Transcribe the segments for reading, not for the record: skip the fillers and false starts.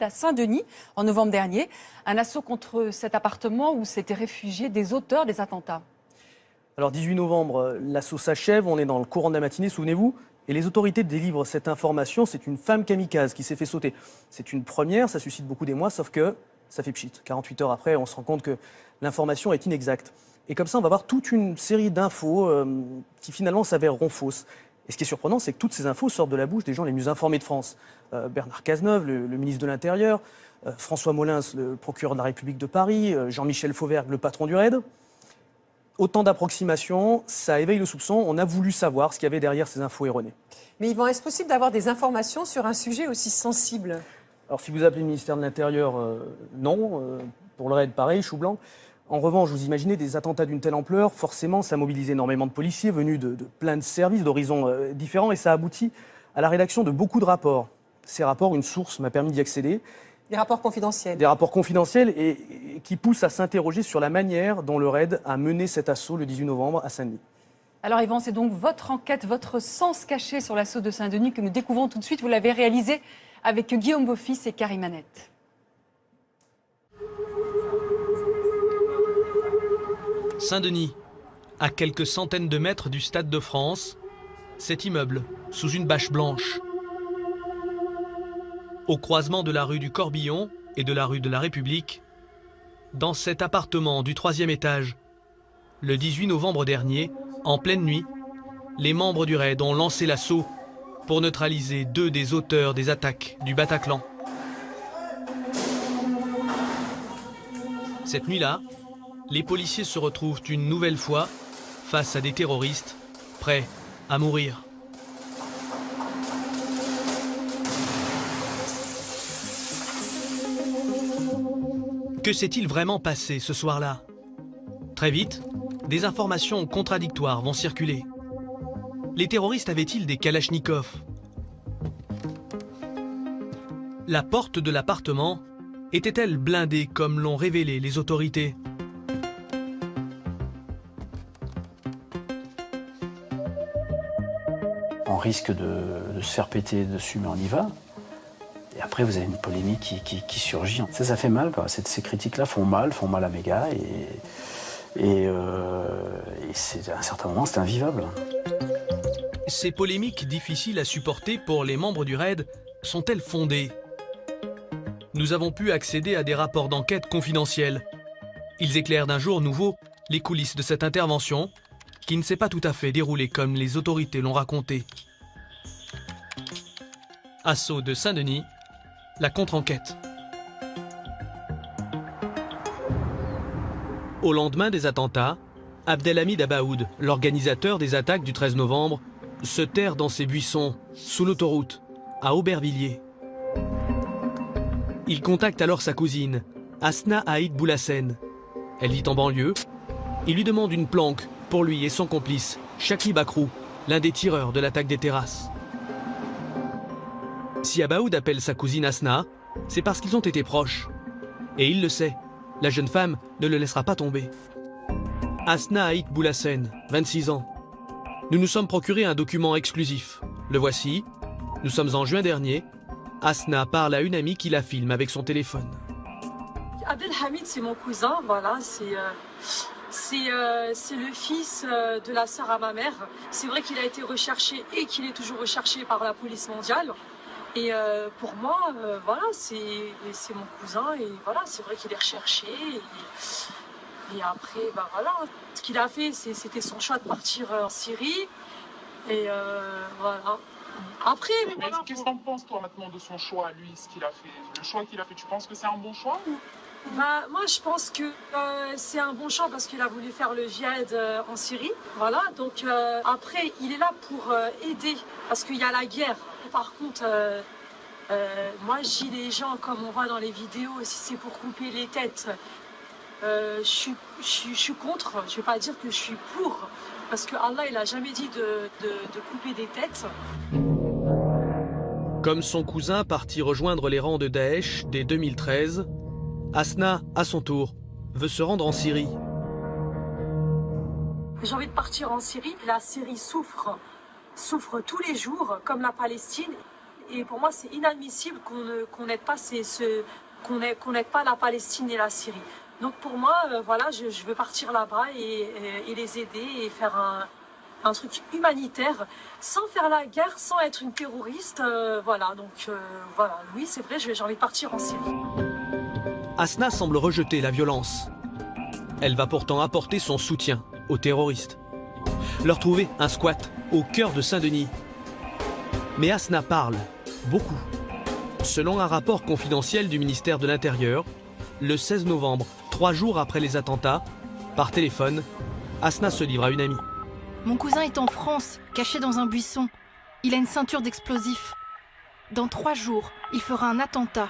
à Saint-Denis en novembre dernier. Un assaut contre cet appartement où s'étaient réfugiés des auteurs des attentats. Alors 18 novembre, l'assaut s'achève, on est dans le courant de la matinée, souvenez-vous, et les autorités délivrent cette information, c'est une femme kamikaze qui s'est fait sauter. C'est une première, ça suscite beaucoup d'émoi, sauf que ça fait pchit. 48 heures après, on se rend compte que l'information est inexacte. Et comme ça, on va voir toute une série d'infos qui finalement s'avèreront fausses. Et ce qui est surprenant, c'est que toutes ces infos sortent de la bouche des gens les mieux informés de France. Bernard Cazeneuve, le ministre de l'Intérieur, François Molins, le procureur de la République de Paris, Jean-Michel Fauvergue, le patron du RAID. Autant d'approximations, ça éveille le soupçon. On a voulu savoir ce qu'il y avait derrière ces infos erronées. Mais Yvan, est-ce possible d'avoir des informations sur un sujet aussi sensible? Alors si vous appelez le ministère de l'Intérieur, non. Pour le RAID, pareil, chou blanc. En revanche, vous imaginez des attentats d'une telle ampleur, forcément, ça mobilise énormément de policiers venus de plein de services, d'horizons différents, et ça aboutit à la rédaction de beaucoup de rapports. Ces rapports, une source m'a permis d'y accéder. Des rapports confidentiels. Des rapports confidentiels et qui poussent à s'interroger sur la manière dont le RAID a mené cet assaut le 18 novembre à Saint-Denis. Alors Yvan, c'est donc votre enquête, votre sens caché sur l'assaut de Saint-Denis que nous découvrons tout de suite. Vous l'avez réalisé avec Guillaume Beaufils et Karim Annette. Saint-Denis, à quelques centaines de mètres du Stade de France, cet immeuble, sous une bâche blanche. Au croisement de la rue du Corbillon et de la rue de la République, dans cet appartement du 3e étage, le 18 novembre dernier, en pleine nuit, les membres du RAID ont lancé l'assaut pour neutraliser 2 des auteurs des attaques du Bataclan. Cette nuit-là, les policiers se retrouvent une nouvelle fois face à des terroristes prêts à mourir. Que s'est-il vraiment passé ce soir-là? Très vite, des informations contradictoires vont circuler. Les terroristes avaient-ils des kalachnikovs? La porte de l'appartement était-elle blindée comme l'ont révélé les autorités? On risque de se faire péter dessus, mais on y va. Et après, vous avez une polémique qui surgit. Ça fait mal, quoi. Ces critiques-là font mal à mes gars. Et à un certain moment, c'est invivable. Ces polémiques difficiles à supporter pour les membres du RAID sont-elles fondées? Nous avons pu accéder à des rapports d'enquête confidentiels. Ils éclairent d'un jour nouveau les coulisses de cette intervention qui ne s'est pas tout à fait déroulée comme les autorités l'ont raconté. Assaut de Saint-Denis, la contre-enquête. Au lendemain des attentats, Abdelhamid Abaoud, l'organisateur des attaques du 13 novembre, se terre dans ses buissons, sous l'autoroute, à Aubervilliers. Il contacte alors sa cousine, Asna Haït Boulassen. Elle vit en banlieue. Il lui demande une planque pour lui et son complice, Chaki Bakrou, l'un des tireurs de l'attaque des terrasses. Si Abaoud appelle sa cousine Asna, c'est parce qu'ils ont été proches. Et il le sait, la jeune femme ne le laissera pas tomber. Asna Haït Boulassen, 26 ans. Nous nous sommes procuré un document exclusif. Le voici. Nous sommes en juin dernier. Asna parle à une amie qui la filme avec son téléphone. Abdelhamid, c'est mon cousin, voilà, c'est le fils de la sœur à ma mère. C'est vrai qu'il a été recherché et qu'il est toujours recherché par la police mondiale. Et pour moi, voilà, c'est mon cousin et voilà, c'est vrai qu'il est recherché. Et après, bah voilà, ce qu'il a fait, c'était son choix de partir en Syrie. Et voilà. Après, qu'est-ce que t'en penses toi maintenant de son choix, lui, ce qu'il a fait, le choix qu'il a fait? Tu penses que c'est un bon choix ou... Bah, moi, je pense que c'est un bon choix parce qu'il a voulu faire le djihad en Syrie. Voilà, donc après, il est là pour aider parce qu'il y a la guerre. Par contre, moi, je dis les gens, comme on voit dans les vidéos, si c'est pour couper les têtes, je suis contre. Je ne vais pas dire que je suis pour parce que Allah, il n'a jamais dit de couper des têtes. Comme son cousin parti rejoindre les rangs de Daesh dès 2013, Asna, à son tour, veut se rendre en Syrie. J'ai envie de partir en Syrie. La Syrie souffre tous les jours, comme la Palestine. Et pour moi, c'est inadmissible qu'on n'aide pas qu'on n'aide pas la Palestine et la Syrie. Donc pour moi, voilà, je veux partir là-bas et les aider et faire un truc humanitaire, sans faire la guerre, sans être une terroriste. Voilà, donc voilà, oui, c'est vrai, j'ai envie de partir en Syrie. Asna semble rejeter la violence. Elle va pourtant apporter son soutien aux terroristes. Leur trouver un squat au cœur de Saint-Denis. Mais Asna parle beaucoup. Selon un rapport confidentiel du ministère de l'Intérieur, le 16 novembre, 3 jours après les attentats, par téléphone, Asna se livre à une amie. Mon cousin est en France, caché dans un buisson. Il a une ceinture d'explosifs. Dans 3 jours, il fera un attentat.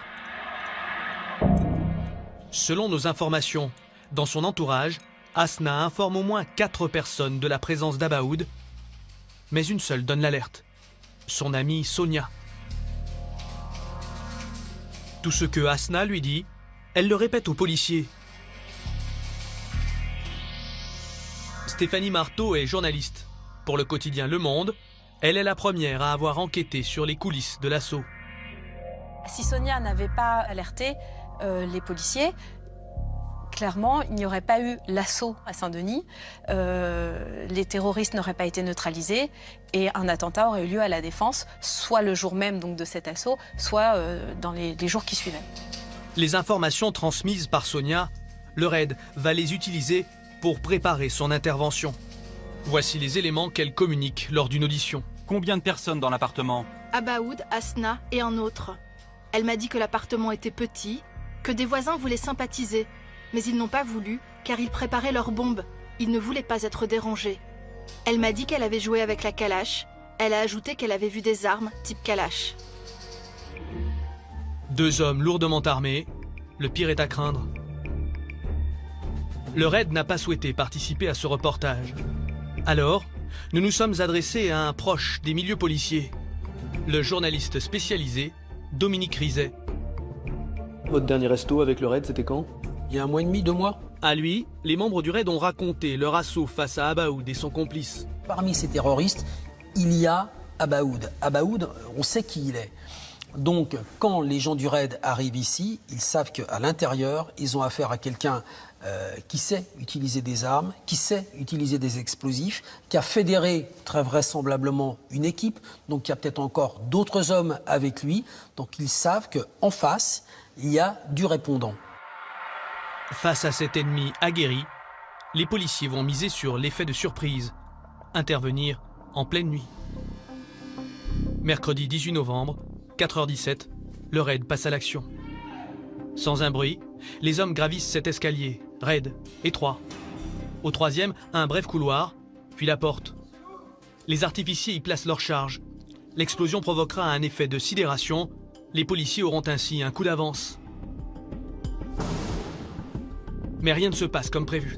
Selon nos informations, dans son entourage, Asna informe au moins 4 personnes de la présence d'Abaoud, mais une seule donne l'alerte, son amie Sonia. Tout ce que Asna lui dit, elle le répète aux policiers. Stéphanie Marteau est journaliste. Pour le quotidien Le Monde, elle est la première à avoir enquêté sur les coulisses de l'assaut. Si Sonia n'avait pas alerté les policiers, clairement, il n'y aurait pas eu l'assaut à Saint-Denis, les terroristes n'auraient pas été neutralisés et un attentat aurait eu lieu à La Défense, soit le jour même donc, de cet assaut, soit dans les jours qui suivaient. Les informations transmises par Sonia, le RAID va les utiliser pour préparer son intervention. Voici les éléments qu'elle communique lors d'une audition. Combien de personnes dans l'appartement? Abaoud, Asna et un autre. Elle m'a dit que l'appartement était petit, que des voisins voulaient sympathiser, mais ils n'ont pas voulu car ils préparaient leurs bombes. Ils ne voulaient pas être dérangés. Elle m'a dit qu'elle avait joué avec la Kalash. Elle a ajouté qu'elle avait vu des armes type Kalash. 2 hommes lourdement armés, le pire est à craindre. Le RAID n'a pas souhaité participer à ce reportage. Alors, nous nous sommes adressés à un proche des milieux policiers, le journaliste spécialisé Dominique Rizet. Votre dernier resto avec le RAID, c'était quand? Il y a 1 mois et demi, 2 mois. À lui, les membres du RAID ont raconté leur assaut face à Abaoud et son complice. Parmi ces terroristes, il y a Abaoud. Abaoud, on sait qui il est. Donc, quand les gens du RAID arrivent ici, ils savent qu'à l'intérieur, ils ont affaire à quelqu'un qui sait utiliser des armes, qui sait utiliser des explosifs, qui a fédéré très vraisemblablement une équipe, donc il y a peut-être encore d'autres hommes avec lui. Donc, ils savent qu'en face, il y a du répondant. Face à cet ennemi aguerri, les policiers vont miser sur l'effet de surprise, intervenir en pleine nuit. Mercredi 18 novembre, 4h17, le RAID passe à l'action. Sans un bruit, les hommes gravissent cet escalier, raide, étroit. Au 3e, un bref couloir, puis la porte. Les artificiers y placent leur charge. L'explosion provoquera un effet de sidération. Les policiers auront ainsi un coup d'avance. Mais rien ne se passe comme prévu.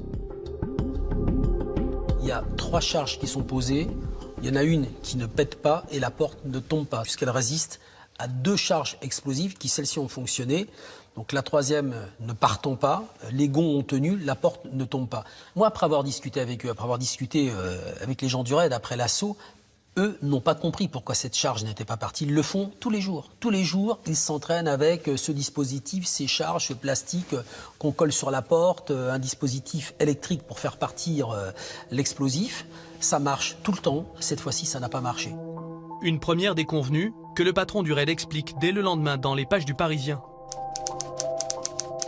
Il y a 3 charges qui sont posées. Il y en a une qui ne pète pas et la porte ne tombe pas, puisqu'elle résiste à 2 charges explosives qui, celles-ci, ont fonctionné. Donc la 3e ne partant pas, les gonds ont tenu, la porte ne tombe pas. Moi, après avoir discuté avec eux, après avoir discuté avec les gens du RAID après l'assaut, eux n'ont pas compris pourquoi cette charge n'était pas partie. Ils le font tous les jours. Tous les jours, ils s'entraînent avec ce dispositif, ces charges, ce plastique qu'on colle sur la porte, un dispositif électrique pour faire partir l'explosif. Ça marche tout le temps. Cette fois-ci, ça n'a pas marché. Une première déconvenue que le patron du RAID explique dès le lendemain dans les pages du Parisien.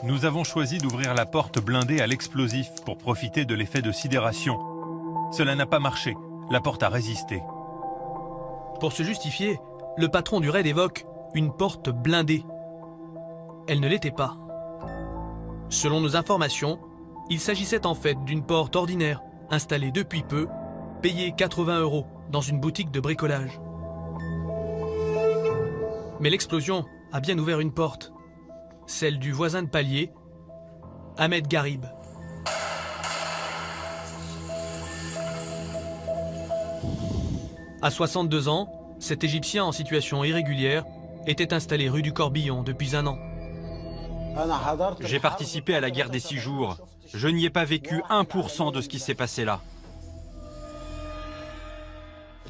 Nous avons choisi d'ouvrir la porte blindée à l'explosif pour profiter de l'effet de sidération. Cela n'a pas marché. La porte a résisté. Pour se justifier, le patron du RAID évoque une porte blindée. Elle ne l'était pas. Selon nos informations, il s'agissait en fait d'une porte ordinaire, installée depuis peu, payée 80 € dans une boutique de bricolage. Mais l'explosion a bien ouvert une porte, celle du voisin de palier, Ahmed Garib. À 62 ans, cet Égyptien en situation irrégulière était installé rue du Corbillon depuis 1 an. J'ai participé à la guerre des 6 jours. Je n'y ai pas vécu 1% de ce qui s'est passé là.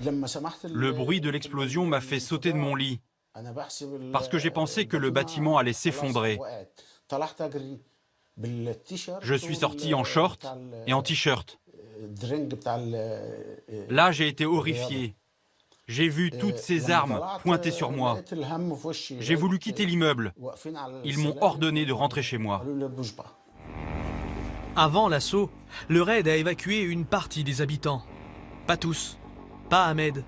Le bruit de l'explosion m'a fait sauter de mon lit. Parce que j'ai pensé que le bâtiment allait s'effondrer. Je suis sorti en short et en t-shirt. Là, j'ai été horrifié. J'ai vu toutes ces armes pointées sur moi. J'ai voulu quitter l'immeuble. Ils m'ont ordonné de rentrer chez moi. Avant l'assaut, le raid a évacué une partie des habitants. Pas tous, pas Ahmed.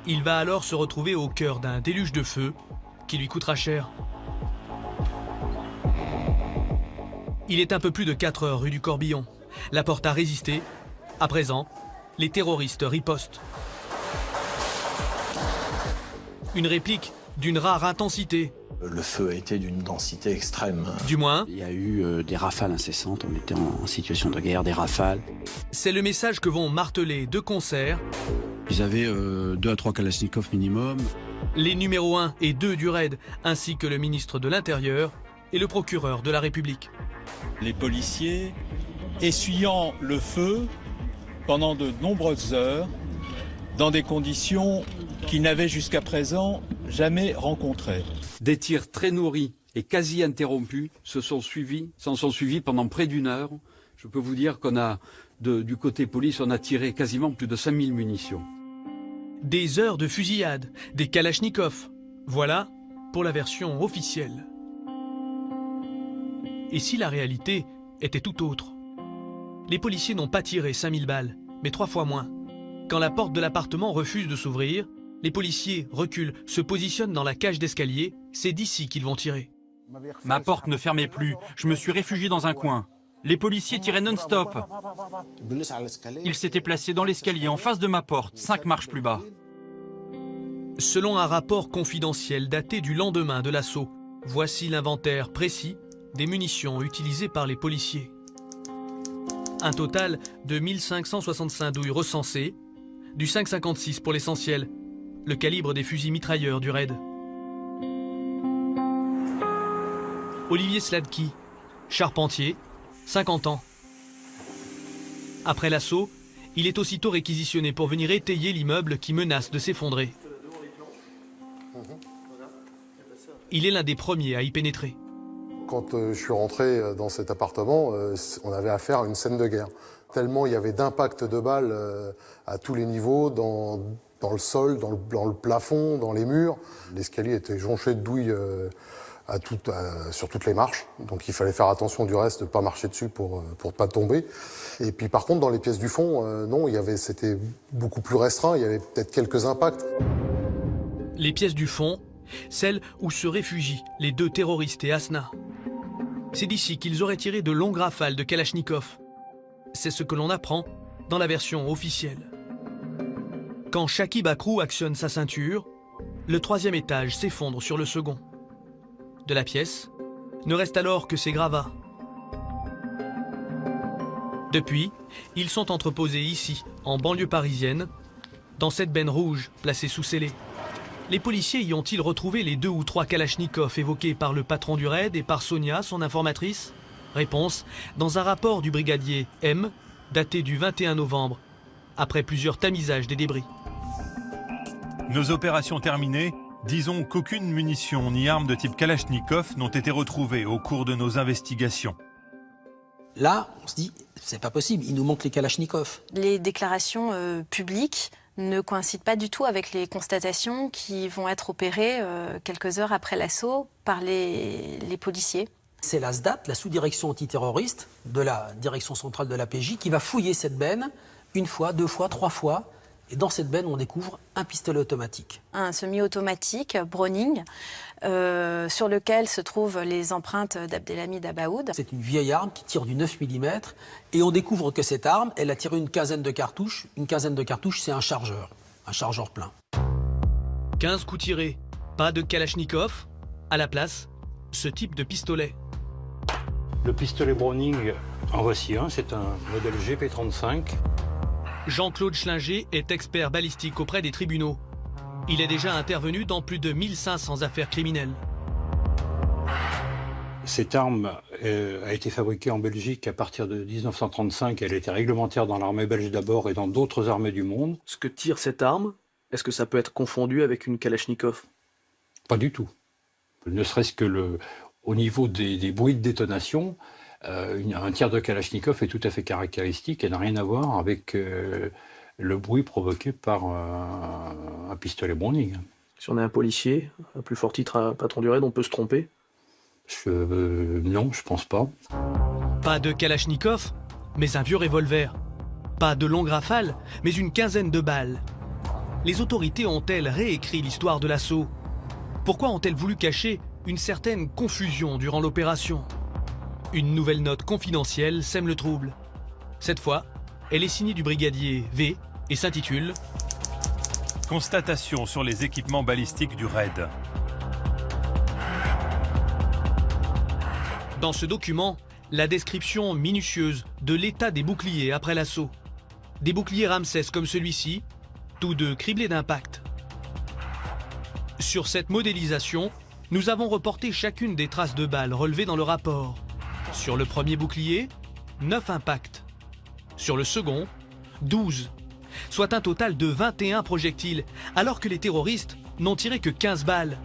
Il va alors se retrouver au cœur d'un déluge de feu qui lui coûtera cher. Il est un peu plus de 4 heures rue du Corbillon. La porte a résisté. À présent, les terroristes ripostent. Une réplique d'une rare intensité. Le feu a été d'une densité extrême. Du moins, il y a eu des rafales incessantes, on était en situation de guerre, des rafales. C'est le message que vont marteler de concert. Ils avaient 2 à 3 Kalachnikov minimum. Les numéros 1 et 2 du raid, ainsi que le ministre de l'Intérieur et le procureur de la République. Les policiers, essuyant le feu pendant de nombreuses heures, dans des conditions qu'ils n'avaient jusqu'à présent jamais rencontrées. Des tirs très nourris et quasi interrompus s'en sont suivis pendant près d'1 heure. Je peux vous dire qu'on a, du côté police, on a tiré quasiment plus de 5000 munitions. Des heures de fusillade, des kalachnikovs. Voilà pour la version officielle. Et si la réalité était tout autre? Les policiers n'ont pas tiré 5000 balles, mais 3 fois moins. Quand la porte de l'appartement refuse de s'ouvrir, les policiers reculent, se positionnent dans la cage d'escalier. C'est d'ici qu'ils vont tirer. Ma porte ne fermait plus. Je me suis réfugié dans un coin. Les policiers tiraient non-stop. Ils s'étaient placés dans l'escalier en face de ma porte, 5 marches plus bas. Selon un rapport confidentiel daté du lendemain de l'assaut, voici l'inventaire précis des munitions utilisées par les policiers. Un total de 1565 douilles recensées, du 5,56 pour l'essentiel, le calibre des fusils mitrailleurs du raid. Olivier Sladki, charpentier, 50 ans. Après l'assaut, il est aussitôt réquisitionné pour venir étayer l'immeuble qui menace de s'effondrer. Il est l'un des premiers à y pénétrer. Quand je suis rentré dans cet appartement, on avait affaire à une scène de guerre. Tellement il y avait d'impact de balles à tous les niveaux, dans le sol, dans le plafond, dans les murs. L'escalier était jonché de douilles sur toutes les marches. Donc il fallait faire attention du reste, de ne pas marcher dessus pour ne pas tomber. Et puis par contre, dans les pièces du fond, non, c'était beaucoup plus restreint. Il y avait peut-être quelques impacts. Les pièces du fond, celles où se réfugient les 2 terroristes et Asna. C'est d'ici qu'ils auraient tiré de longues rafales de Kalachnikov. C'est ce que l'on apprend dans la version officielle. Quand Shakib Akrou actionne sa ceinture, le 3e étage s'effondre sur le second. De la pièce, ne reste alors que ses gravats. Depuis, ils sont entreposés ici, en banlieue parisienne, dans cette benne rouge placée sous scellé. Les policiers y ont-ils retrouvé les 2 ou 3 kalachnikovs évoqués par le patron du raid et par Sonia, son informatrice? Réponse, dans un rapport du brigadier M, daté du 21 novembre, après plusieurs tamisages des débris. Nos opérations terminées, disons qu'aucune munition ni arme de type Kalachnikov n'ont été retrouvées au cours de nos investigations. Là, on se dit, c'est pas possible, il nous manque les Kalachnikov. Les déclarations publiques ne coïncident pas du tout avec les constatations qui vont être opérées quelques heures après l'assaut par les policiers. C'est la SDAT, la sous-direction antiterroriste de la direction centrale de la PJ, qui va fouiller cette benne 1 fois, 2 fois, 3 fois. Et dans cette benne, on découvre un pistolet automatique. Un semi-automatique Browning, sur lequel se trouvent les empreintes d'Abdelhamid Abaoud. C'est une vieille arme qui tire du 9 mm. Et on découvre que cette arme, elle a tiré une quinzaine de cartouches. Une quinzaine de cartouches, c'est un chargeur plein. 15 coups tirés, pas de Kalachnikov. À la place, ce type de pistolet. Le pistolet Browning, en voici un, c'est un modèle GP35. Jean-Claude Schlinger est expert balistique auprès des tribunaux. Il est déjà intervenu dans plus de 1500 affaires criminelles. Cette arme a été fabriquée en Belgique à partir de 1935. Elle était réglementaire dans l'armée belge d'abord et dans d'autres armées du monde. Ce que tire cette arme, est-ce que ça peut être confondu avec une Kalachnikov? Pas du tout. Ne serait-ce que au niveau des bruits de détonation, un tir de Kalachnikov est tout à fait caractéristique et n'a rien à voir avec le bruit provoqué par un pistolet Browning. Si on est un policier, un plus fort titre patron du raid, on peut se tromper? Non, je pense pas. Pas de Kalachnikov, mais un vieux revolver. Pas de longue rafale, mais une quinzaine de balles. Les autorités ont-elles réécrit l'histoire de l'assaut? Pourquoi ont-elles voulu cacher une certaine confusion durant l'opération? Une nouvelle note confidentielle sème le trouble. Cette fois, elle est signée du brigadier V et s'intitule « Constatation sur les équipements balistiques du raid ». Dans ce document, la description minutieuse de l'état des boucliers après l'assaut. Des boucliers Ramsès comme celui-ci, tous deux criblés d'impact. Sur cette modélisation, nous avons reporté chacune des traces de balles relevées dans le rapport. Sur le premier bouclier, 9 impacts. Sur le second, 12. Soit un total de 21 projectiles, alors que les terroristes n'ont tiré que 15 balles.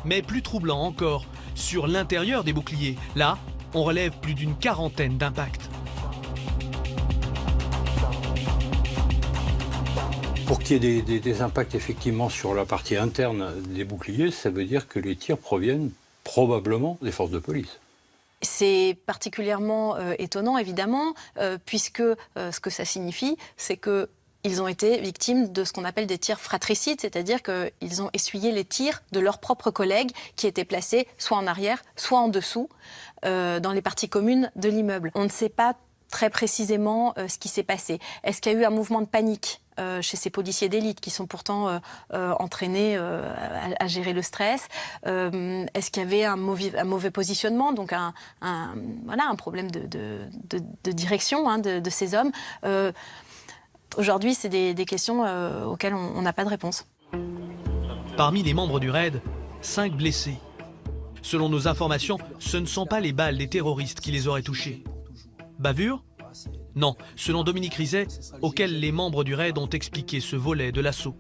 Mais plus troublant encore, sur l'intérieur des boucliers, là, on relève plus d'une quarantaine d'impacts. Pour qu'il y ait des impacts effectivement sur la partie interne des boucliers, ça veut dire que les tirs proviennent probablement des forces de police. C'est particulièrement étonnant, évidemment, puisque ce que ça signifie, c'est qu'ils ont été victimes de ce qu'on appelle des tirs fratricides, c'est-à-dire qu'ils ont essuyé les tirs de leurs propres collègues qui étaient placés soit en arrière, soit en dessous, dans les parties communes de l'immeuble. On ne sait pas très précisément ce qui s'est passé. Est-ce qu'il y a eu un mouvement de panique chez ces policiers d'élite qui sont pourtant entraînés à gérer le stress? Est-ce qu'il y avait un mauvais positionnement, donc voilà, un problème de direction de ces hommes? Aujourd'hui, c'est des questions auxquelles on n'a pas de réponse. Parmi les membres du raid, 5 blessés. Selon nos informations, ce ne sont pas les balles des terroristes qui les auraient touchés. Bavure? Non, selon Dominique Rizet, auquel les membres du raid ont expliqué ce volet de l'assaut.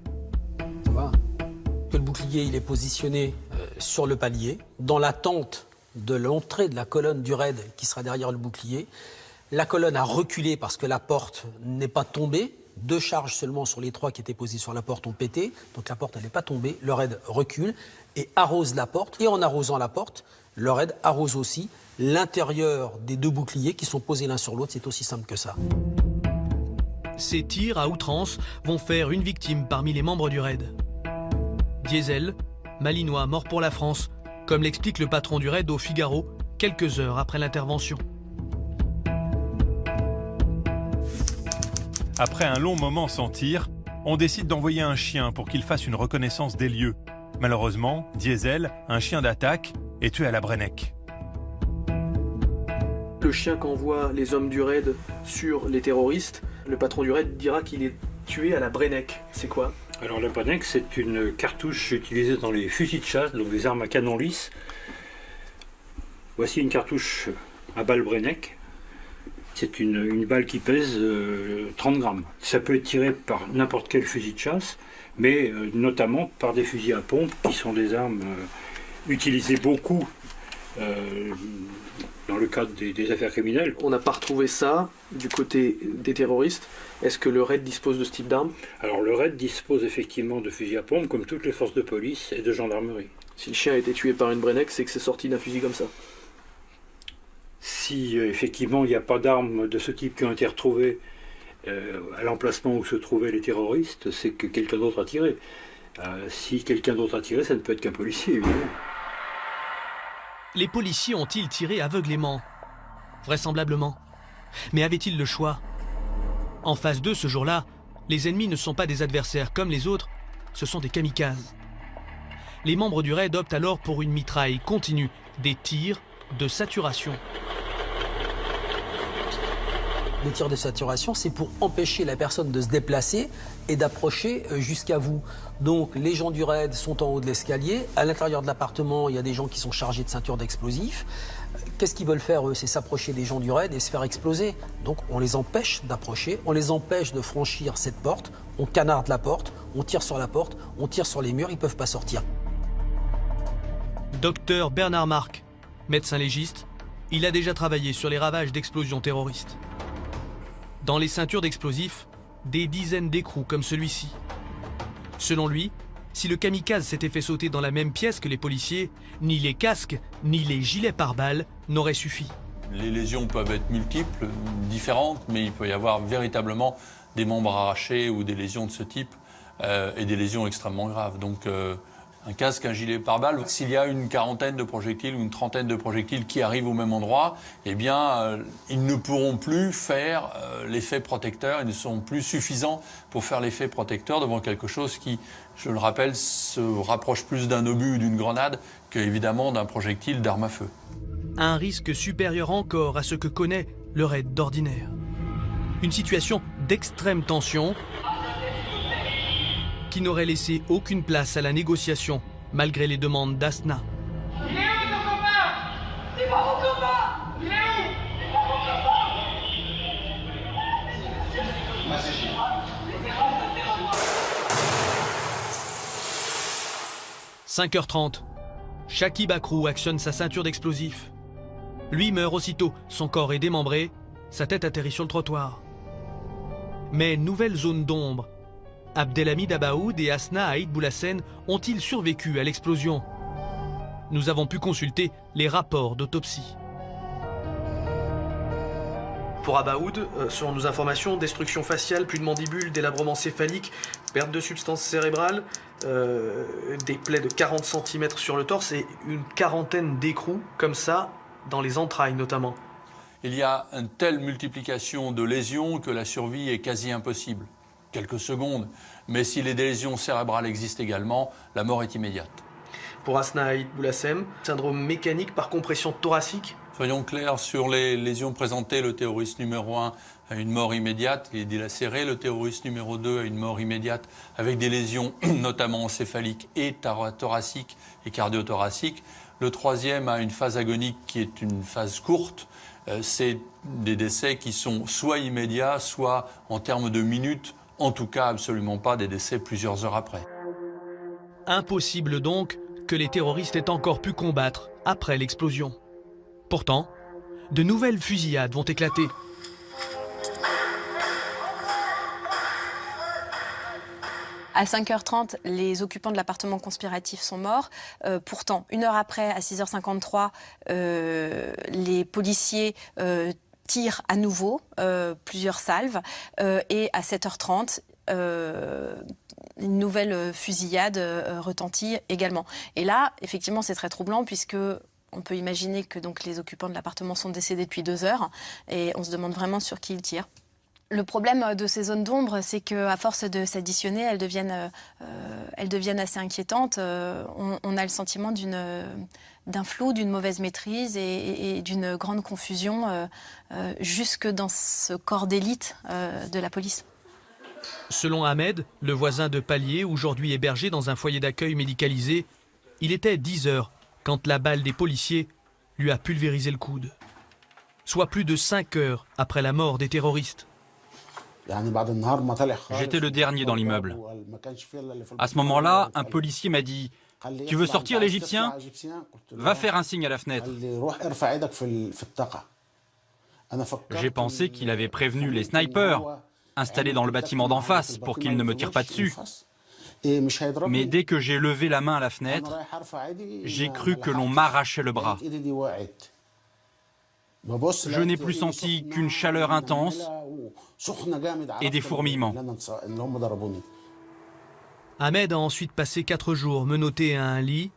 Le bouclier il est positionné sur le palier, dans l'attente de l'entrée de la colonne du raid qui sera derrière le bouclier. La colonne a reculé parce que la porte n'est pas tombée. 2 charges seulement sur les 3 qui étaient posées sur la porte ont pété. Donc la porte n'est pas tombée. Le raid recule et arrose la porte. Et en arrosant la porte, le raid arrose aussi l'intérieur des 2 boucliers qui sont posés l'un sur l'autre. C'est aussi simple que ça. Ces tirs à outrance vont faire une victime parmi les membres du raid. Diesel, Malinois mort pour la France, comme l'explique le patron du raid au Figaro quelques heures après l'intervention. Après un long moment sans tir, on décide d'envoyer un chien pour qu'il fasse une reconnaissance des lieux. Malheureusement, Diesel, un chien d'attaque, est tué à la Brennec. Le chien qu'envoient les hommes du raid sur les terroristes, le patron du raid dira qu'il est tué à la Brennec. C'est quoi? Alors la Brennec, c'est une cartouche utilisée dans les fusils de chasse, donc des armes à canon lisse. Voici une cartouche à balle Brennec. C'est une balle qui pèse 30 grammes. Ça peut être tiré par n'importe quel fusil de chasse, mais notamment par des fusils à pompe, qui sont des armes utilisées beaucoup dans le cadre des affaires criminelles. On n'a pas retrouvé ça du côté des terroristes. Est-ce que le raid dispose de ce type d'armes? Alors le raid dispose effectivement de fusils à pompe, comme toutes les forces de police et de gendarmerie. Si le chien a été tué par une Brennec, c'est que c'est sorti d'un fusil comme ça. Si effectivement il n'y a pas d'armes de ce type qui ont été retrouvées à l'emplacement où se trouvaient les terroristes, c'est que quelqu'un d'autre a tiré. Si quelqu'un d'autre a tiré, ça ne peut être qu'un policier, évidemment. Les policiers ont-ils tiré aveuglément? Vraisemblablement. Mais avaient-ils le choix? En face d'eux, ce jour-là, les ennemis ne sont pas des adversaires comme les autres, ce sont des kamikazes. Les membres du raid optent alors pour une mitraille continue, des tirs de saturation. Le tir de saturation, c'est pour empêcher la personne de se déplacer et d'approcher jusqu'à vous. Donc les gens du raid sont en haut de l'escalier. À l'intérieur de l'appartement, il y a des gens qui sont chargés de ceintures d'explosifs. Qu'est-ce qu'ils veulent faire, eux? C'est s'approcher des gens du raid et se faire exploser. Donc on les empêche d'approcher, on les empêche de franchir cette porte, on canarde la porte, on tire sur la porte, on tire sur les murs, ils ne peuvent pas sortir. Docteur Bernard Marc, médecin légiste, il a déjà travaillé sur les ravages d'explosions terroristes. Dans les ceintures d'explosifs, des dizaines d'écrous comme celui-ci. Selon lui, si le kamikaze s'était fait sauter dans la même pièce que les policiers, ni les casques, ni les gilets pare-balles n'auraient suffi. Les lésions peuvent être multiples, différentes, mais il peut y avoir véritablement des membres arrachés ou des lésions de ce type, et des lésions extrêmement graves. Donc un casque, un gilet pare-balles, s'il y a une quarantaine de projectiles ou une trentaine de projectiles qui arrivent au même endroit, eh bien, ils ne pourront plus faire l'effet protecteur, ils ne seront plus suffisants pour faire l'effet protecteur devant quelque chose qui, je le rappelle, se rapproche plus d'un obus ou d'une grenade qu'évidemment d'un projectile d'arme à feu. Un risque supérieur encore à ce que connaît le raid d'ordinaire. Une situation d'extrême tension qui n'aurait laissé aucune place à la négociation, malgré les demandes d'Asna. Il est où ton copain? C'est pas mon copain! Il est où? C'est pas mon copain! 5h30, Shakib Akrou actionne sa ceinture d'explosifs. Lui meurt aussitôt, son corps est démembré, sa tête atterrit sur le trottoir. Mais nouvelle zone d'ombre. Abdelhamid Abaoud et Asna Haït Boulassen ont-ils survécu à l'explosion? Nous avons pu consulter les rapports d'autopsie. Pour Abaoud, selon nos informations, destruction faciale, plus de mandibule, délabrement céphalique, perte de substance cérébrale, des plaies de 40 cm sur le torse et une quarantaine d'écrous, comme ça, dans les entrailles notamment. Il y a une telle multiplication de lésions que la survie est quasi impossible. Quelques secondes, mais si les lésions cérébrales existent également, la mort est immédiate. Pour Asna Haït Boulassen, syndrome mécanique par compression thoracique. Soyons clairs sur les lésions présentées, le terroriste numéro 1 a une mort immédiate, il est dilacéré, le terroriste numéro 2 a une mort immédiate avec des lésions notamment encéphaliques et thoraciques et cardiothoraciques. Le troisième a une phase agonique qui est une phase courte. C'est des décès qui sont soit immédiats, soit en termes de minutes, en tout cas absolument pas des décès plusieurs heures après. Impossible donc que les terroristes aient encore pu combattre après l'explosion. Pourtant, de nouvelles fusillades vont éclater. À 5h30, les occupants de l'appartement conspiratif sont morts. Pourtant, une heure après, à 6h53, les policiers tirent à nouveau plusieurs salves. Et à 7h30, une nouvelle fusillade retentit également. Et là, effectivement, c'est très troublant puisque on peut imaginer que donc, les occupants de l'appartement sont décédés depuis 2 heures. Et on se demande vraiment sur qui ils tirent. Le problème de ces zones d'ombre, c'est qu'à force de s'additionner, elles deviennent assez inquiétantes. On a le sentiment d'un flou, d'une mauvaise maîtrise et d'une grande confusion jusque dans ce corps d'élite de la police. Selon Ahmed, le voisin de palier, aujourd'hui hébergé dans un foyer d'accueil médicalisé, il était 10 heures quand la balle des policiers lui a pulvérisé le coude. Soit plus de 5 heures après la mort des terroristes. J'étais le dernier dans l'immeuble. À ce moment-là, un policier m'a dit « Tu veux sortir l'Égyptien? Va faire un signe à la fenêtre. » J'ai pensé qu'il avait prévenu les snipers installés dans le bâtiment d'en face pour qu'ils ne me tirent pas dessus. Mais dès que j'ai levé la main à la fenêtre, j'ai cru que l'on m'arrachait le bras. Je n'ai plus senti qu'une chaleur intense et des fourmillements. Ahmed a ensuite passé 4 jours menotté à un lit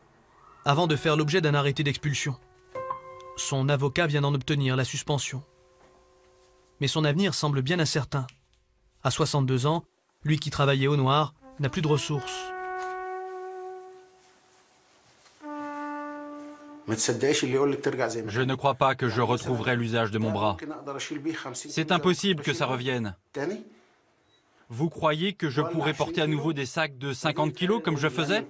avant de faire l'objet d'un arrêté d'expulsion. Son avocat vient d'en obtenir la suspension. Mais son avenir semble bien incertain. À 62 ans, lui qui travaillait au noir n'a plus de ressources. Je ne crois pas que je retrouverai l'usage de mon bras. C'est impossible que ça revienne. Vous croyez que je pourrais porter à nouveau des sacs de 50 kilos comme je faisais?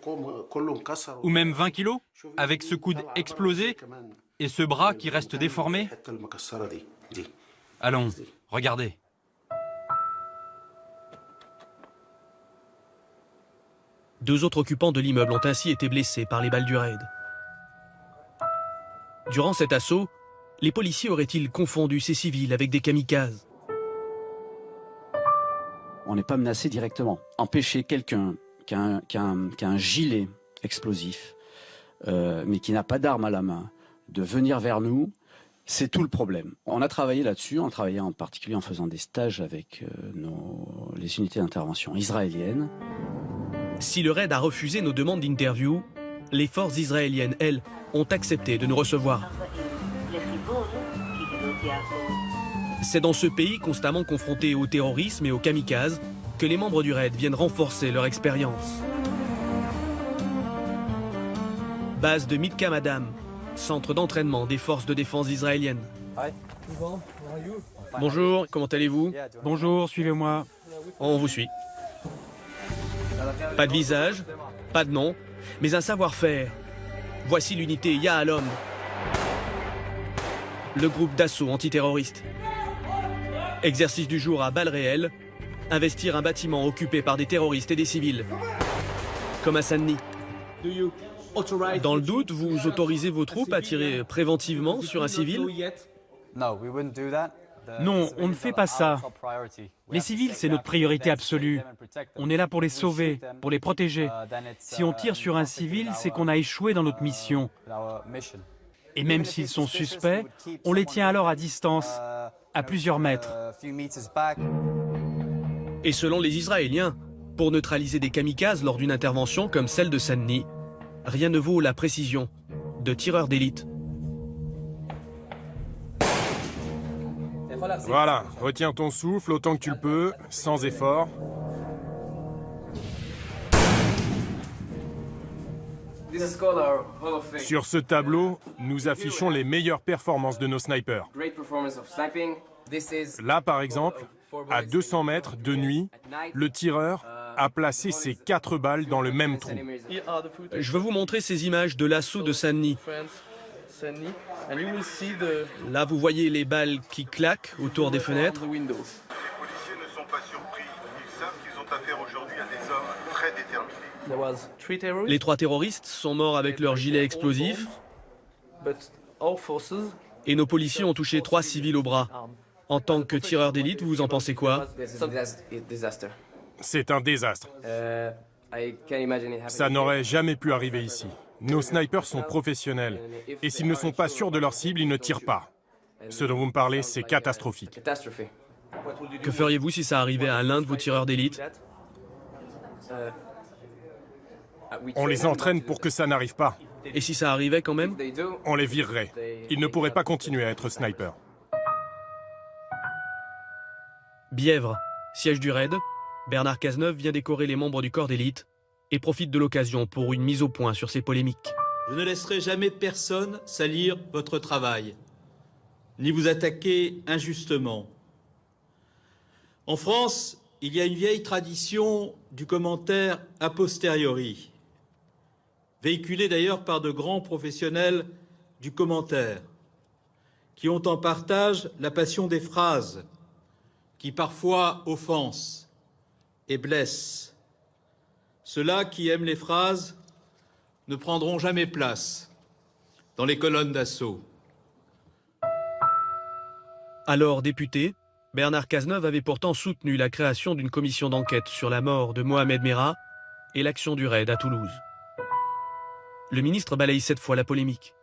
Ou même 20 kilos? Avec ce coude explosé et ce bras qui reste déformé? Allons, regardez. Deux autres occupants de l'immeuble ont ainsi été blessés par les balles du raid. Durant cet assaut, les policiers auraient-ils confondu ces civils avec des kamikazes? On n'est pas menacé directement. Empêcher quelqu'un qui a un gilet explosif, mais qui n'a pas d'arme à la main, de venir vers nous, c'est tout le problème. On a travaillé là-dessus, on a travaillé en particulier en faisant des stages avec les unités d'intervention israéliennes. Si le raid a refusé nos demandes d'interview, les forces israéliennes, elles, ont accepté de nous recevoir. C'est dans ce pays constamment confronté au terrorisme et aux kamikazes que les membres du raid viennent renforcer leur expérience. Base de Midkam Adam, centre d'entraînement des forces de défense israéliennes. Bonjour, comment allez-vous? Bonjour, suivez-moi. On vous suit. Pas de visage, pas de nom, mais un savoir-faire. Voici l'unité Yahalom, le groupe d'assaut antiterroriste. Exercice du jour à balles réelles, investir un bâtiment occupé par des terroristes et des civils, comme à Sanni. Dans le doute, vous autorisez vos troupes à tirer préventivement sur un civil? Non, on ne fait pas ça. Les civils, c'est notre priorité absolue. On est là pour les sauver, pour les protéger. Si on tire sur un civil, c'est qu'on a échoué dans notre mission. Et même s'ils sont suspects, on les tient alors à distance, à plusieurs mètres. Et selon les Israéliens, pour neutraliser des kamikazes lors d'une intervention comme celle de Sanni, rien ne vaut la précision de tireurs d'élite. Voilà, retiens ton souffle autant que tu le peux, sans effort. Sur ce tableau, nous affichons les meilleures performances de nos snipers. Là, par exemple, à 200 mètres de nuit, le tireur a placé ses 4 balles dans le même trou. Je veux vous montrer ces images de l'assaut de Sanni. Là, vous voyez les balles qui claquent autour des fenêtres. Les policiers ne sont pas surpris. Ils savent qu'ils ont affaire aujourd'hui à des hommes très déterminés. Les 3 terroristes sont morts avec leurs gilets explosifs. Et nos policiers ont touché 3 civils au bras. En tant que tireur d'élite, vous en pensez quoi? C'est un désastre. Ça n'aurait jamais pu arriver ici. Nos snipers sont professionnels. Et s'ils ne sont pas sûrs de leur cible, ils ne tirent pas. Ce dont vous me parlez, c'est catastrophique. Que feriez-vous si ça arrivait à l'un de vos tireurs d'élite? On les entraîne pour que ça n'arrive pas. Et si ça arrivait quand même? On les virerait. Ils ne pourraient pas continuer à être snipers. Bièvre, siège du raid, Bernard Cazeneuve vient décorer les membres du corps d'élite et profite de l'occasion pour une mise au point sur ces polémiques. Je ne laisserai jamais personne salir votre travail, ni vous attaquer injustement. En France, il y a une vieille tradition du commentaire a posteriori, véhiculée d'ailleurs par de grands professionnels du commentaire, qui ont en partage la passion des phrases, qui parfois offensent et blessent. Ceux-là qui aiment les phrases ne prendront jamais place dans les colonnes d'assaut. Alors député, Bernard Cazeneuve avait pourtant soutenu la création d'une commission d'enquête sur la mort de Mohamed Merah et l'action du raid à Toulouse. Le ministre balaye cette fois la polémique.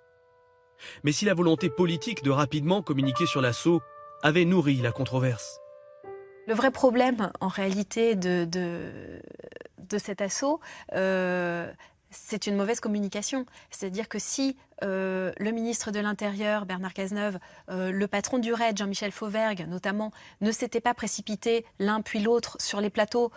Mais si la volonté politique de rapidement communiquer sur l'assaut avait nourri la controverse. Le vrai problème, en réalité, de cet assaut, c'est une mauvaise communication. C'est-à-dire que si le ministre de l'Intérieur, Bernard Cazeneuve, le patron du RAID, Jean-Michel Fauvergue notamment, ne s'étaient pas précipités l'un puis l'autre sur les plateaux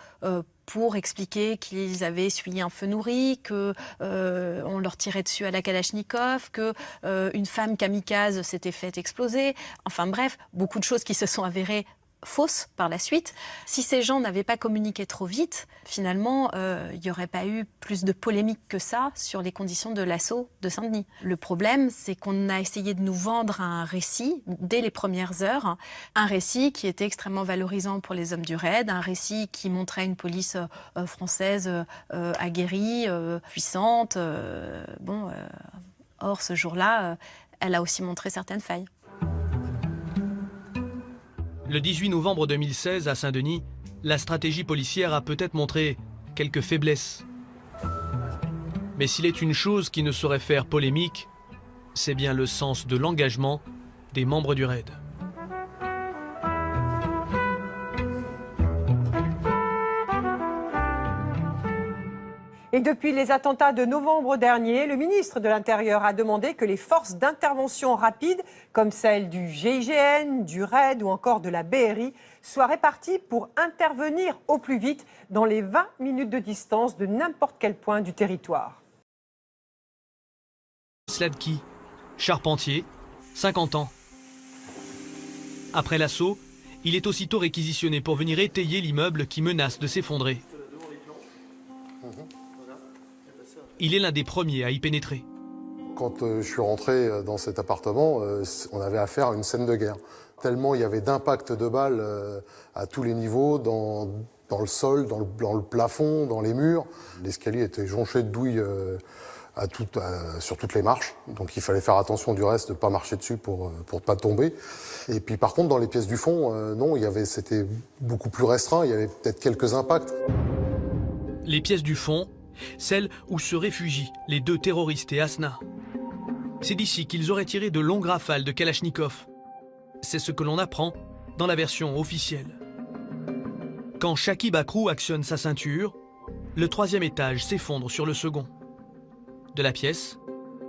pour expliquer qu'ils avaient essuyé un feu nourri, qu'on leur tirait dessus à la Kalachnikov, qu'une femme kamikaze s'était faite exploser. Enfin bref, beaucoup de choses qui se sont avérées fausses par la suite. Si ces gens n'avaient pas communiqué trop vite, finalement, il n'y aurait pas eu plus de polémique que ça sur les conditions de l'assaut de Saint-Denis. Le problème, c'est qu'on a essayé de nous vendre un récit dès les premières heures, un récit qui était extrêmement valorisant pour les hommes du RAID, un récit qui montrait une police française aguerrie, puissante. Or, ce jour-là, elle a aussi montré certaines failles. Le 18 novembre 2016, à Saint-Denis, la stratégie policière a peut-être montré quelques faiblesses. Mais s'il est une chose qui ne saurait faire polémique, c'est bien le sens de l'engagement des membres du RAID. Et depuis les attentats de novembre dernier, le ministre de l'Intérieur a demandé que les forces d'intervention rapide, comme celles du GIGN, du RAID ou encore de la BRI, soient réparties pour intervenir au plus vite dans les 20 minutes de distance de n'importe quel point du territoire. Sladki, charpentier, 50 ans. Après l'assaut, il est aussitôt réquisitionné pour venir étayer l'immeuble qui menace de s'effondrer. Il est l'un des premiers à y pénétrer. Quand je suis rentré dans cet appartement, on avait affaire à une scène de guerre. Tellement il y avait d'impact de balles à tous les niveaux, dans le sol, dans le plafond, dans les murs. L'escalier était jonché de douilles sur toutes les marches. Donc il fallait faire attention du reste de ne pas marcher dessus pour ne pas tomber. Et puis par contre, dans les pièces du fond, non, c'était beaucoup plus restreint. Il y avait peut-être quelques impacts. Les pièces du fond, celles où se réfugient les deux terroristes et Asna. C'est d'ici qu'ils auraient tiré de longues rafales de Kalachnikov. C'est ce que l'on apprend dans la version officielle. Quand Shaki Bakrou actionne sa ceinture, le troisième étage s'effondre sur le second. De la pièce,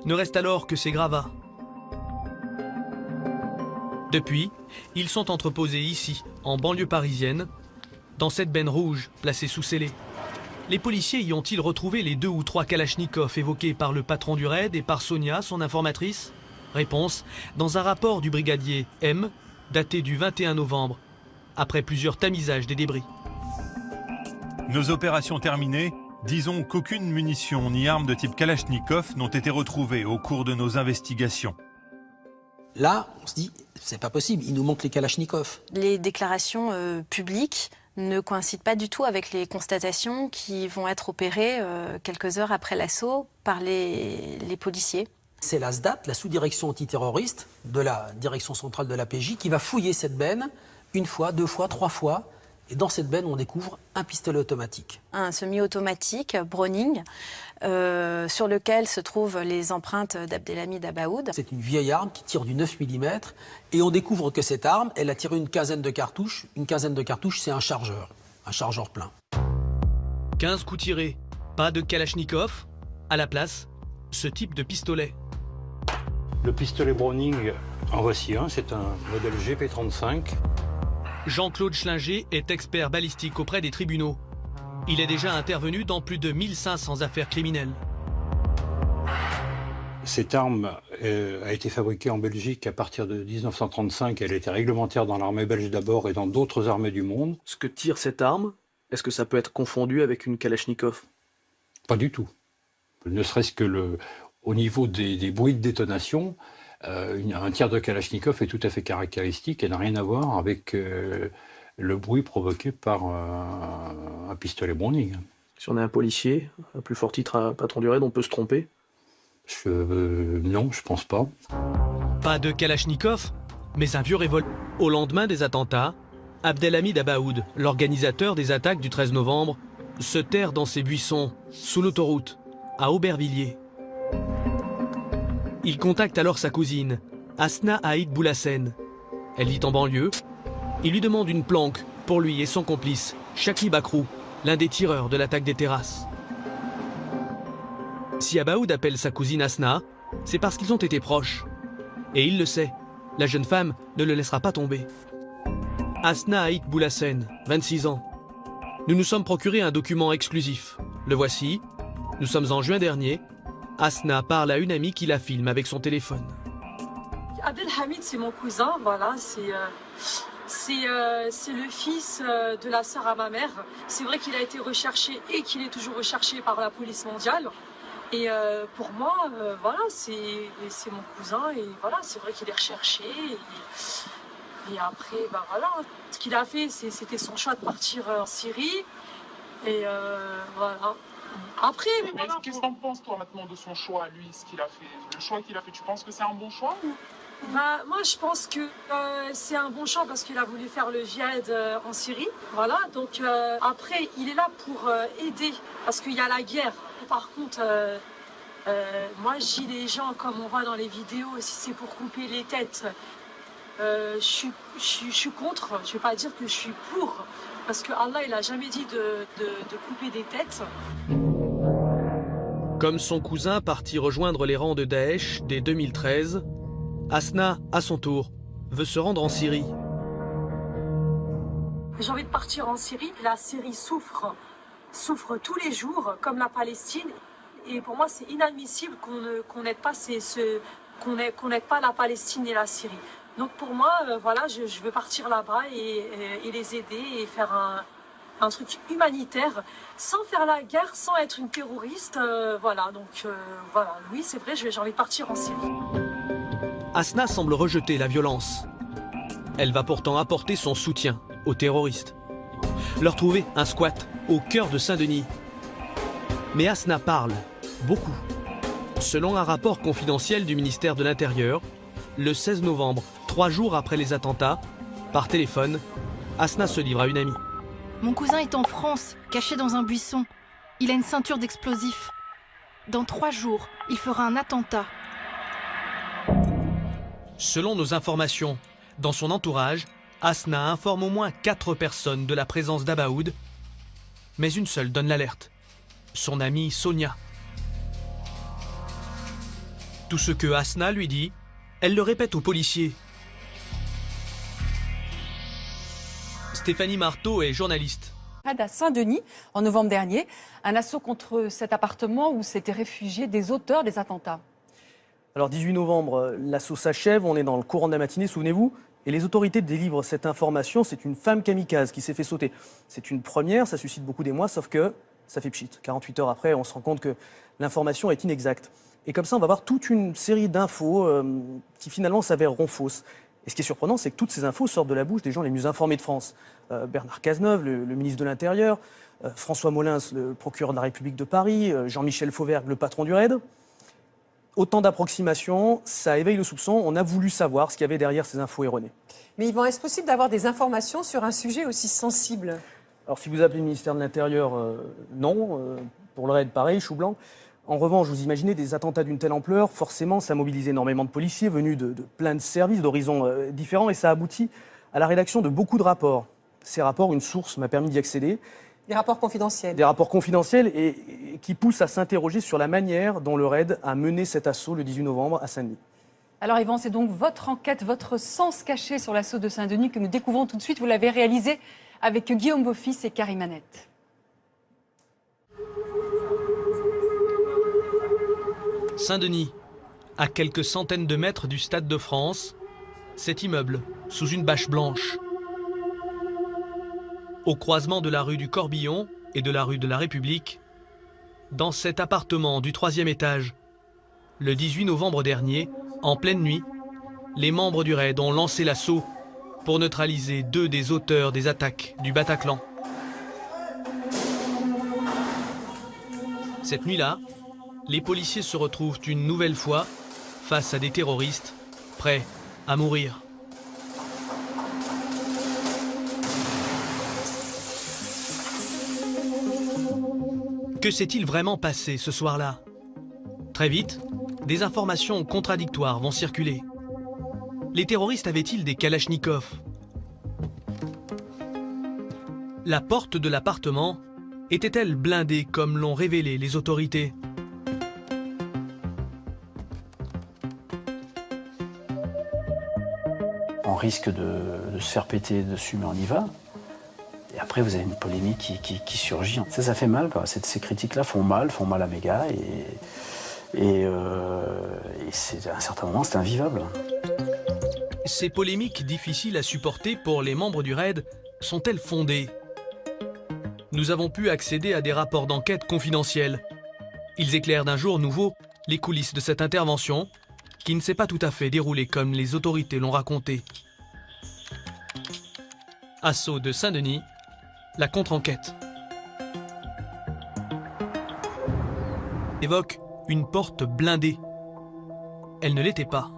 ne reste alors que ses gravats. Depuis, ils sont entreposés ici, en banlieue parisienne, dans cette benne rouge placée sous scellé. Les policiers y ont-ils retrouvé les 2 ou 3 Kalachnikov évoqués par le patron du RAID et par Sonia, son informatrice? Réponse, dans un rapport du brigadier M, daté du 21 novembre, après plusieurs tamisages des débris. Nos opérations terminées, disons qu'aucune munition ni arme de type Kalachnikov n'ont été retrouvées au cours de nos investigations. Là, on se dit, c'est pas possible, il nous manque les Kalachnikov. Les déclarations publiques ne coïncident pas du tout avec les constatations qui vont être opérées quelques heures après l'assaut par les policiers. C'est la SDAT, la sous-direction antiterroriste de la direction centrale de la PJ, qui va fouiller cette benne une fois, 2 fois, 3 fois. Et dans cette benne, on découvre un pistolet automatique. Un semi-automatique Browning, sur lequel se trouvent les empreintes d'Abdelhamid Abaoud. C'est une vieille arme qui tire du 9 mm. Et on découvre que cette arme, elle a tiré une quinzaine de cartouches. Une quinzaine de cartouches, c'est un chargeur plein. 15 coups tirés, pas de Kalachnikov. À la place, ce type de pistolet. Le pistolet Browning, en voici un, c'est un modèle GP35. Jean-Claude Schlinger est expert balistique auprès des tribunaux. Il est déjà intervenu dans plus de 1500 affaires criminelles. Cette arme a été fabriquée en Belgique à partir de 1935. Elle était réglementaire dans l'armée belge d'abord et dans d'autres armées du monde. Ce que tire cette arme, est-ce que ça peut être confondu avec une Kalachnikov? Pas du tout. Ne serait-ce que au niveau des bruits de détonation, un tir de Kalachnikov est tout à fait caractéristique et n'a rien à voir avec le bruit provoqué par un pistolet Browning. Si on est un policier, à plus fort titre patron du RAID, on peut se tromper? Non, je pense pas. Pas de Kalachnikov, mais un vieux revolver. Au lendemain des attentats, Abdelhamid Abaoud, l'organisateur des attaques du 13 novembre, se terre dans ses buissons, sous l'autoroute, à Aubervilliers. Il contacte alors sa cousine, Asna Haït Boulassen. Elle vit en banlieue. Il lui demande une planque pour lui et son complice, Shaki Bakrou, l'un des tireurs de l'attaque des terrasses. Si Abaoud appelle sa cousine Asna, c'est parce qu'ils ont été proches. Et il le sait, la jeune femme ne le laissera pas tomber. Asna Haït Boulassen, 26 ans. Nous nous sommes procuré un document exclusif. Le voici. Nous sommes en juin dernier. Asna parle à une amie qui la filme avec son téléphone. Abdelhamid, c'est mon cousin, voilà, c'est le fils de la sœur à ma mère. C'est vrai qu'il a été recherché et qu'il est toujours recherché par la police mondiale. Et pour moi, voilà, c'est mon cousin et voilà, c'est vrai qu'il est recherché. Et après, ben voilà, ce qu'il a fait, c'était son choix de partir en Syrie. Et voilà. Après, voilà, qu'est-ce que t'en penses toi maintenant de son choix, lui, ce qu'il a fait, le choix qu'il a fait, tu penses que c'est un bon choix ou... Bah, moi, je pense que c'est un bon choix parce qu'il a voulu faire le djihad en Syrie. Voilà, donc après, il est là pour aider parce qu'il y a la guerre. Par contre, moi, je dis les gens, comme on voit dans les vidéos, si c'est pour couper les têtes, je suis contre. Je ne vais pas dire que je suis pour parce que Allah, il n'a jamais dit de couper des têtes. Comme son cousin parti rejoindre les rangs de Daesh dès 2013, Asna, à son tour, veut se rendre en Syrie. J'ai envie de partir en Syrie. La Syrie souffre tous les jours, comme la Palestine. Et pour moi, c'est inadmissible qu'on n'aide pas, qu'on n'aide pas la Palestine et la Syrie. Donc pour moi, voilà, je veux partir là-bas et les aider et faire un truc humanitaire, sans faire la guerre, sans être une terroriste. Voilà, donc voilà, oui, c'est vrai, j'ai envie de partir en Syrie. Asna semble rejeter la violence. Elle va pourtant apporter son soutien aux terroristes. Leur trouver un squat au cœur de Saint-Denis. Mais Asna parle, beaucoup. Selon un rapport confidentiel du ministère de l'Intérieur, le 16 novembre, 3 jours après les attentats, par téléphone, Asna se livre à une amie. Mon cousin est en France, caché dans un buisson. Il a une ceinture d'explosifs. Dans 3 jours, il fera un attentat. Selon nos informations, dans son entourage, Asna informe au moins 4 personnes de la présence d'Abaoud, mais une seule donne l'alerte, son amie Sonia. Tout ce que Asna lui dit, elle le répète aux policiers. Stéphanie Marteau est journaliste. À Saint-Denis, en novembre dernier, un assaut contre cet appartement où s'étaient réfugiés des auteurs des attentats. Alors 18 novembre, l'assaut s'achève, on est dans le courant de la matinée, souvenez-vous, et les autorités délivrent cette information, c'est une femme kamikaze qui s'est fait sauter. C'est une première, ça suscite beaucoup d'émoi, sauf que ça fait pchit. 48 heures après, on se rend compte que l'information est inexacte. Et comme ça, on va voir toute une série d'infos qui finalement s'avèreront fausses. Et ce qui est surprenant, c'est que toutes ces infos sortent de la bouche des gens les mieux informés de France. Bernard Cazeneuve, le ministre de l'Intérieur, François Molins, le procureur de la République de Paris, Jean-Michel Fauvergue, le patron du RAID. Autant d'approximations, ça éveille le soupçon. On a voulu savoir ce qu'il y avait derrière ces infos erronées. Mais Yvan, est-ce possible d'avoir des informations sur un sujet aussi sensible? Alors si vous appelez le ministère de l'Intérieur, non. Pour le RAID, pareil, chou blanc. En revanche, vous imaginez des attentats d'une telle ampleur, forcément, ça mobilise énormément de policiers venus de plein de services, d'horizons différents, et ça aboutit à la rédaction de beaucoup de rapports. Ces rapports, une source m'a permis d'y accéder. Des rapports confidentiels. Des rapports confidentiels et qui poussent à s'interroger sur la manière dont le RAID a mené cet assaut le 18 novembre à Saint-Denis. Alors Yvan, c'est donc votre enquête, votre sens caché sur l'assaut de Saint-Denis que nous découvrons tout de suite. Vous l'avez réalisé avec Guillaume Beaufils et Karim Annette. Saint-Denis, à quelques centaines de mètres du Stade de France, cet immeuble, sous une bâche blanche. Au croisement de la rue du Corbillon et de la rue de la République, dans cet appartement du 3e étage, le 18 novembre dernier, en pleine nuit, les membres du RAID ont lancé l'assaut pour neutraliser 2 des auteurs des attaques du Bataclan. Cette nuit-là, les policiers se retrouvent une nouvelle fois face à des terroristes prêts à mourir. Que s'est-il vraiment passé ce soir-là? Très vite, des informations contradictoires vont circuler. Les terroristes avaient-ils des kalachnikovs? La porte de l'appartement était-elle blindée comme l'ont révélé les autorités? on risque de se faire péter dessus, mais on y va. Et après, vous avez une polémique qui surgit. Ça fait mal, quoi. Ces critiques-là font mal à Méga, et à un certain moment, c'est invivable. Ces polémiques difficiles à supporter pour les membres du RAID sont-elles fondées? Nous avons pu accéder à des rapports d'enquête confidentiels. Ils éclairent d'un jour nouveau les coulisses de cette intervention qui ne s'est pas tout à fait déroulée comme les autorités l'ont raconté. Assaut de Saint-Denis, la contre-enquête. Évoque une porte blindée. Elle ne l'était pas.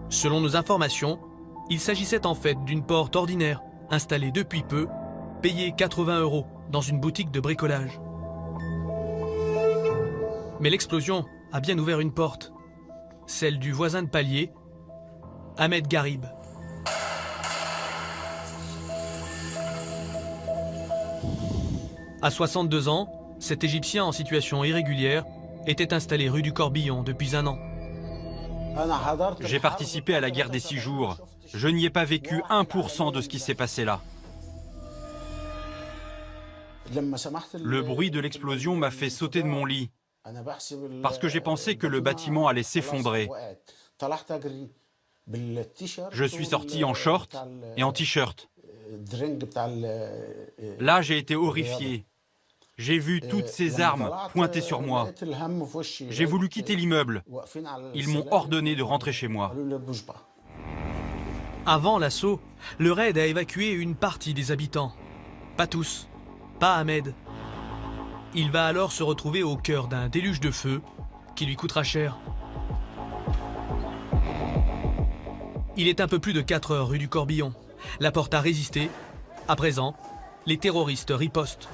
Selon nos informations, il s'agissait en fait d'une porte ordinaire, installée depuis peu, payée 80 € dans une boutique de bricolage. Mais l'explosion a bien ouvert une porte, celle du voisin de palier, Ahmed Garib. À 62 ans, cet Égyptien en situation irrégulière était installé rue du Corbillon depuis 1 an. J'ai participé à la guerre des 6 jours. Je n'y ai pas vécu 1% de ce qui s'est passé là. Le bruit de l'explosion m'a fait sauter de mon lit, parce que j'ai pensé que le bâtiment allait s'effondrer. Je suis sorti en short et en t-shirt. Là, j'ai été horrifié. J'ai vu toutes ces armes pointées sur moi. J'ai voulu quitter l'immeuble. Ils m'ont ordonné de rentrer chez moi. Avant l'assaut, le RAID a évacué une partie des habitants. Pas tous, pas Ahmed. Il va alors se retrouver au cœur d'un déluge de feu qui lui coûtera cher. Il est un peu plus de 4 heures rue du Corbillon. La porte a résisté. À présent, les terroristes ripostent.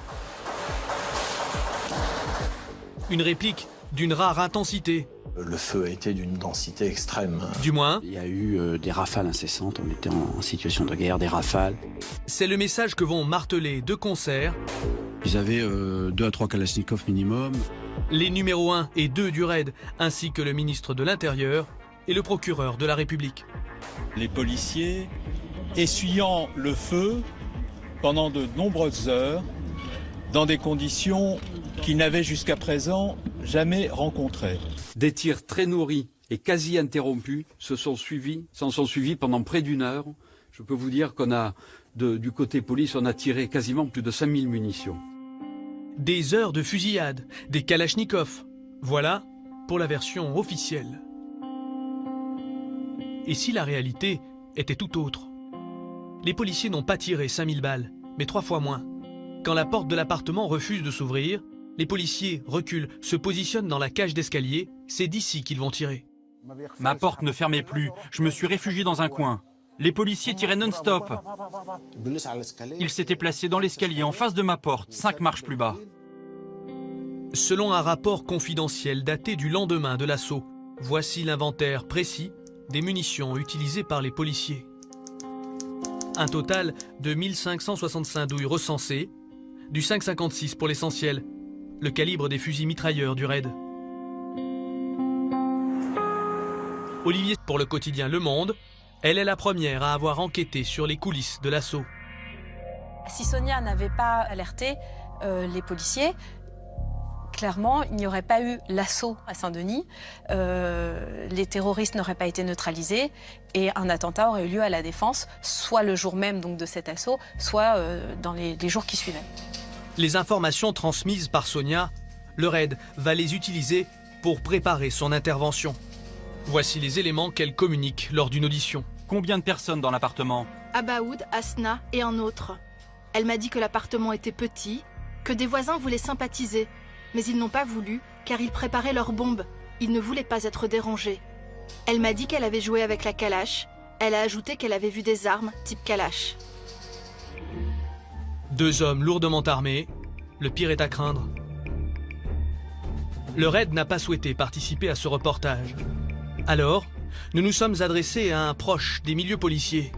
Une réplique d'une rare intensité. Le feu a été d'une densité extrême. Du moins, il y a eu des rafales incessantes, on était en situation de guerre, des rafales. C'est le message que vont marteler de concert. Ils avaient 2 à 3 Kalachnikov minimum. Les numéros 1 et 2 du RAID, ainsi que le ministre de l'Intérieur et le procureur de la République. Les policiers essuyant le feu pendant de nombreuses heures, dans des conditions qu'ils n'avaient jusqu'à présent jamais rencontrées. Des tirs très nourris et quasi interrompus s'en sont suivis pendant près d'1 heure. Je peux vous dire qu'on a, du côté police, on a tiré quasiment plus de 5000 munitions. Des heures de fusillade, des kalachnikovs. Voilà pour la version officielle. Et si la réalité était tout autre? Les policiers n'ont pas tiré 5000 balles, mais 3 fois moins. Quand la porte de l'appartement refuse de s'ouvrir, les policiers reculent, se positionnent dans la cage d'escalier. C'est d'ici qu'ils vont tirer. Ma porte ne fermait plus. Je me suis réfugié dans un coin. Les policiers tiraient non-stop. Ils s'étaient placés dans l'escalier en face de ma porte, 5 marches plus bas. Selon un rapport confidentiel daté du lendemain de l'assaut, voici l'inventaire précis des munitions utilisées par les policiers. Un total de 1565 douilles recensées, du 5,56 pour l'essentiel, le calibre des fusils mitrailleurs du RAID. Olivier pour le quotidien Le Monde, elle est la première à avoir enquêté sur les coulisses de l'assaut. Si Sonia n'avait pas alerté les policiers, clairement, il n'y aurait pas eu l'assaut à Saint-Denis, les terroristes n'auraient pas été neutralisés et un attentat aurait eu lieu à La Défense, soit le jour même donc, de cet assaut, soit dans les jours qui suivaient. Les informations transmises par Sonia, le RAID va les utiliser pour préparer son intervention. Voici les éléments qu'elle communique lors d'une audition. Combien de personnes dans l'appartement? Abaoud, Asna et un autre. Elle m'a dit que l'appartement était petit, que des voisins voulaient sympathiser, mais ils n'ont pas voulu car ils préparaient leurs bombes. Ils ne voulaient pas être dérangés. Elle m'a dit qu'elle avait joué avec la Kalash. Elle a ajouté qu'elle avait vu des armes type Kalash. 2 hommes lourdement armés, le pire est à craindre. Le RAID n'a pas souhaité participer à ce reportage. Alors, nous nous sommes adressés à un proche des milieux policiers,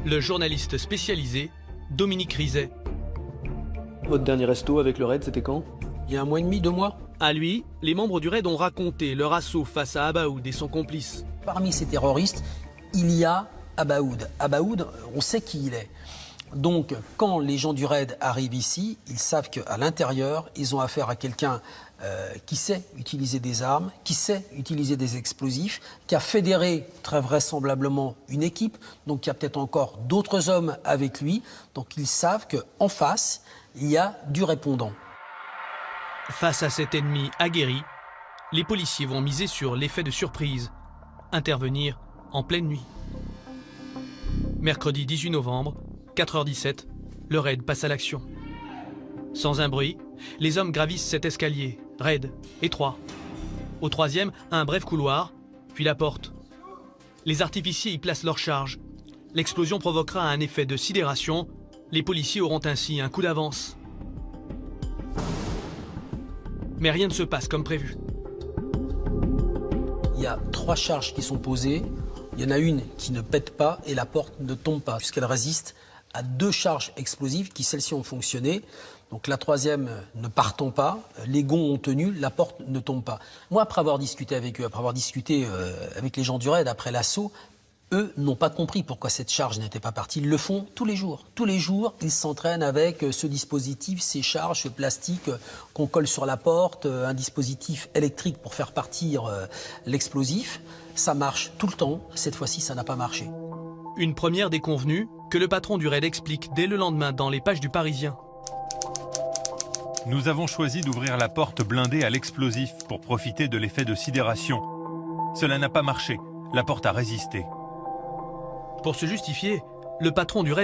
le journaliste spécialisé Dominique Rizet. Votre dernier resto avec le RAID, c'était quand? Il y a 1 mois et demi, 2 mois. À lui, les membres du RAID ont raconté leur assaut face à Abaoud et son complice. Parmi ces terroristes, il y a Abaoud. Abaoud, on sait qui il est. Donc, quand les gens du RAID arrivent ici, ils savent qu'à l'intérieur, ils ont affaire à quelqu'un qui sait utiliser des armes, qui sait utiliser des explosifs, qui a fédéré très vraisemblablement une équipe, donc il y a peut-être encore d'autres hommes avec lui. Donc, ils savent qu'en face, il y a du répondant. Face à cet ennemi aguerri, les policiers vont miser sur l'effet de surprise, intervenir en pleine nuit. Mercredi 18 novembre, 4h17, le raid passe à l'action. Sans un bruit, les hommes gravissent cet escalier, raide, étroit. Au troisième, un bref couloir, puis la porte. Les artificiers y placent leur charge. L'explosion provoquera un effet de sidération. Les policiers auront ainsi un coup d'avance. Mais rien ne se passe comme prévu. Il y a 3 charges qui sont posées. Il y en a une qui ne pète pas et la porte ne tombe pas, puisqu'elle résiste à 2 charges explosives qui, celles-ci, ont fonctionné. Donc la troisième ne partant pas, les gonds ont tenu, la porte ne tombe pas. Moi, après avoir discuté avec eux, après avoir discuté avec les gens du RAID, après l'assaut, eux n'ont pas compris pourquoi cette charge n'était pas partie. Ils le font tous les jours. Tous les jours, ils s'entraînent avec ce dispositif, ces charges, ce plastique qu'on colle sur la porte, un dispositif électrique pour faire partir l'explosif. Ça marche tout le temps. Cette fois-ci, ça n'a pas marché. Une première déconvenue que le patron du RAID explique dès le lendemain dans les pages du Parisien. Nous avons choisi d'ouvrir la porte blindée à l'explosif pour profiter de l'effet de sidération. Cela n'a pas marché. La porte a résisté. Pour se justifier, le patron du RAID